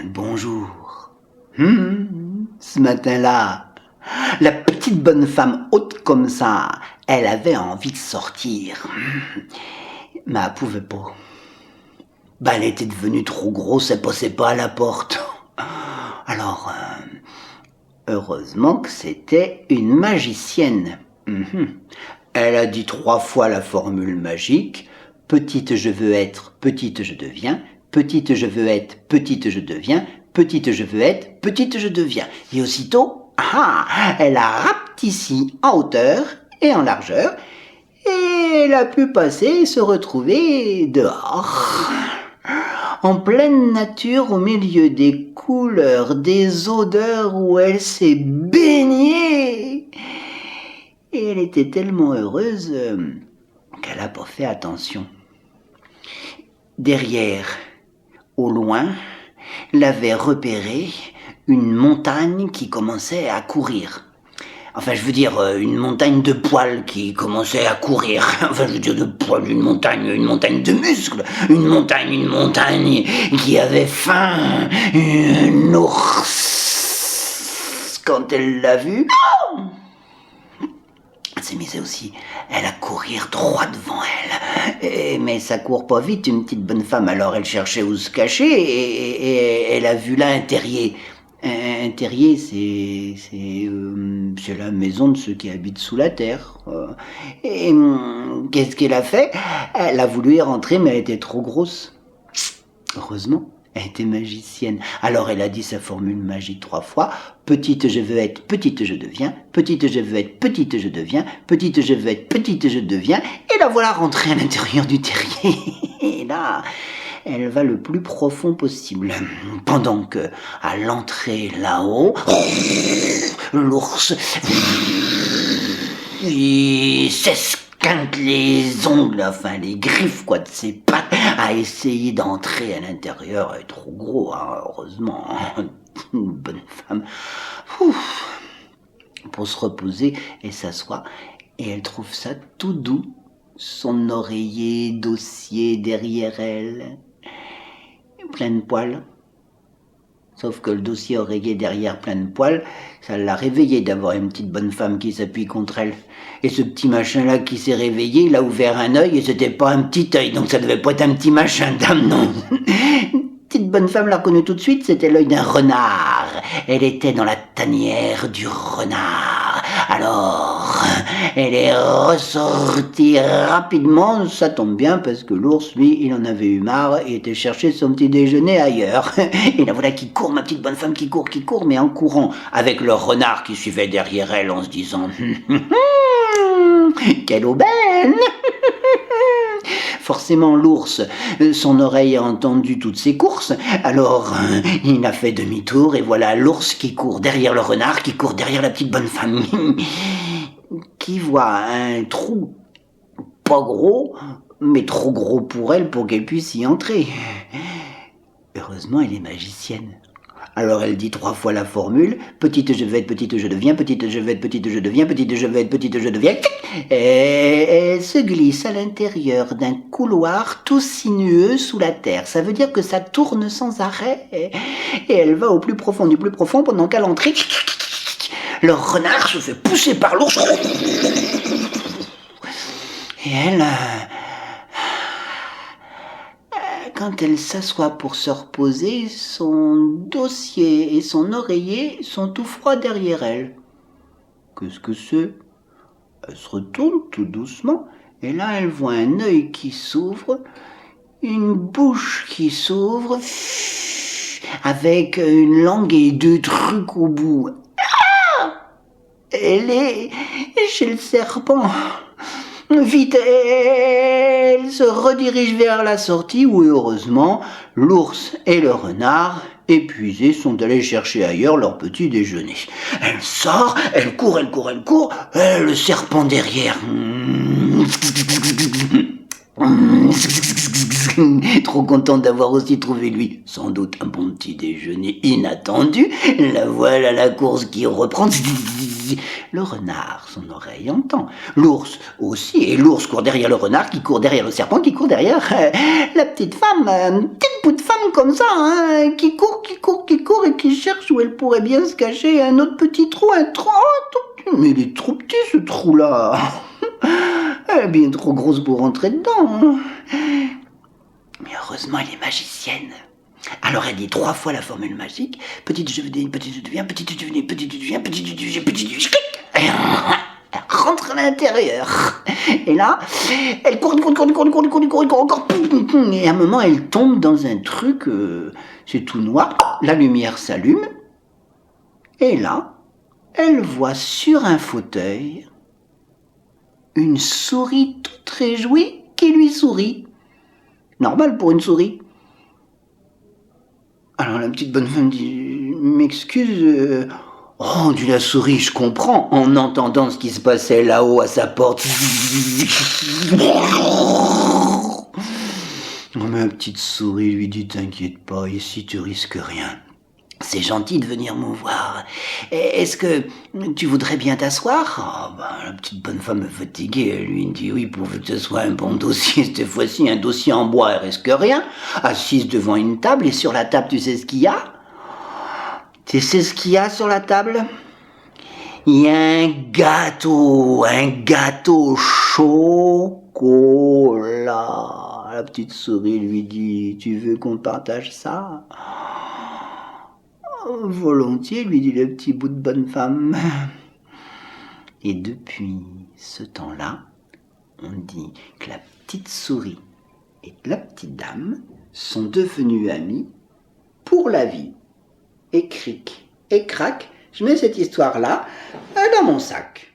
Bonjour. Ce matin-là, la petite bonne femme haute comme ça, elle avait envie de sortir. Mais elle pouvait pas. Elle était devenue trop grosse, elle passait pas à la porte. Alors, heureusement que c'était une magicienne. Elle a dit 3 fois la formule magique. Petite je veux être, petite je deviens. Petite je veux être, petite je deviens. Petite je veux être, petite je deviens. Et aussitôt, elle a rapetissé en hauteur et en largeur. Et elle a pu passer et se retrouver dehors. En pleine nature, au milieu des couleurs, des odeurs où elle s'est baignée. Et elle était tellement heureuse qu'elle n'a pas fait attention. Derrière, au loin, l'avait repéré une montagne qui commençait à courir. Enfin, je veux dire, une montagne de poils qui commençait à courir. Enfin, je veux dire de poils, une montagne de muscles. Une montagne qui avait faim. Une ours. Quand elle l'a vue, elle s'est mise aussi, elle a courir droit devant elle. Mais ça court pas vite, une petite bonne femme. Alors elle cherchait où se cacher et elle a vu là un terrier. Un terrier, c'est la maison de ceux qui habitent sous la terre. Et qu'est-ce qu'elle a fait? Elle a voulu y rentrer, mais elle était trop grosse. Heureusement, elle était magicienne. Alors elle a dit sa formule magique 3 fois. Petite je veux être, petite je deviens. Petite je veux être, petite je deviens. Petite je veux être, petite je deviens. Et la voilà rentrée à l'intérieur du terrier. Et là, elle va le plus profond possible. Pendant que, à l'entrée là-haut, l'ours, il s'esquinte les ongles, enfin les griffes de ses pattes, à essayer d'entrer à l'intérieur. Elle est trop gros, heureusement. Une bonne femme. Pour se reposer et s'asseoir. Et elle trouve ça tout doux. Son oreiller dossier derrière elle. Plein de poils. Sauf que le dossier oreiller derrière plein de poils, ça l'a réveillé d'avoir une petite bonne femme qui s'appuie contre elle. Et ce petit machin-là qui s'est réveillé, il a ouvert un œil et c'était pas un petit œil, donc ça devait pas être un petit machin, dame, non. Petite bonne femme l'a reconnue tout de suite, c'était l'œil d'un renard. Elle était dans la tanière du renard. Alors, elle est ressortie rapidement, ça tombe bien parce que l'ours, lui, il en avait eu marre et était chercher son petit déjeuner ailleurs. Et la voilà qui court, ma petite bonne femme qui court, mais en courant, avec le renard qui suivait derrière elle en se disant « Quelle aubaine !» Forcément, l'ours, son oreille a entendu toutes ses courses, alors il a fait demi-tour, et voilà l'ours qui court derrière le renard, qui court derrière la petite bonne femme, qui voit un trou pas gros, mais trop gros pour elle pour qu'elle puisse y entrer. Heureusement, elle est magicienne. Alors elle dit 3 fois la formule, petite je veux être, petite je deviens, petite je veux être, petite je deviens, petite je veux être, petite je deviens, et elle se glisse à l'intérieur d'un couloir tout sinueux sous la terre. Ça veut dire que ça tourne sans arrêt, et elle va au plus profond du plus profond pendant qu'à l'entrée, le renard se fait pousser par l'ours, et elle... Quand elle s'assoit pour se reposer, son dossier et son oreiller sont tout froids derrière elle. Qu'est-ce que c'est? Elle se retourne tout doucement, et là elle voit un œil qui s'ouvre, une bouche qui s'ouvre, avec une langue et 2 trucs au bout. Elle est chez le serpent. Vite, elle se redirige vers la sortie où, heureusement, l'ours et le renard, épuisés, sont allés chercher ailleurs leur petit déjeuner. Elle sort, elle court, le serpent derrière. Trop content d'avoir aussi trouvé lui, sans doute un bon petit déjeuner inattendu. La voilà la course qui reprend. Le renard, son oreille entend. L'ours aussi, et l'ours court derrière le renard, qui court derrière le serpent, qui court derrière la petite femme, une petite bout de femme comme ça, hein, qui court, et qui cherche où elle pourrait bien se cacher un autre petit trou, un trou. Oh, mais il est trop petit ce trou-là. Elle est bien trop grosse pour rentrer dedans. Mais heureusement, elle est magicienne. Alors elle dit 3 fois la formule magique. Petite je deviens, petite je deviens, petite je deviens, petite je deviens, petite je deviens, petite je deviens. Elle rentre à l'intérieur. Et là, elle court, encore. Et à un moment, elle tombe dans un truc, c'est tout noir. La lumière s'allume. Et là, elle voit sur un fauteuil une souris toute réjouie qui lui sourit. Normal pour une souris. Alors la petite bonne femme dit « M'excuse, oh, dit la souris, je comprends, en entendant ce qui se passait là-haut à sa porte. Ma petite souris lui dit « T'inquiète pas, ici tu risques rien. C'est gentil de venir me voir. Est-ce que tu voudrais bien t'asseoir ?» Oh, la petite bonne femme fatiguée, elle lui dit « Oui, pourvu que ce soit un bon dossier, cette fois-ci, un dossier en bois, elle risque rien. » Assise devant une table, et sur la table, tu sais ce qu'il y a ? Tu sais ce qu'il y a sur la table ? Il y a un gâteau chocolat. La petite souris lui dit « Tu veux qu'on partage ça ?» Volontiers, lui dit le petit bout de bonne femme. Et depuis ce temps-là, on dit que la petite souris et la petite dame sont devenues amies pour la vie. Et cric et crac, je mets cette histoire-là dans mon sac.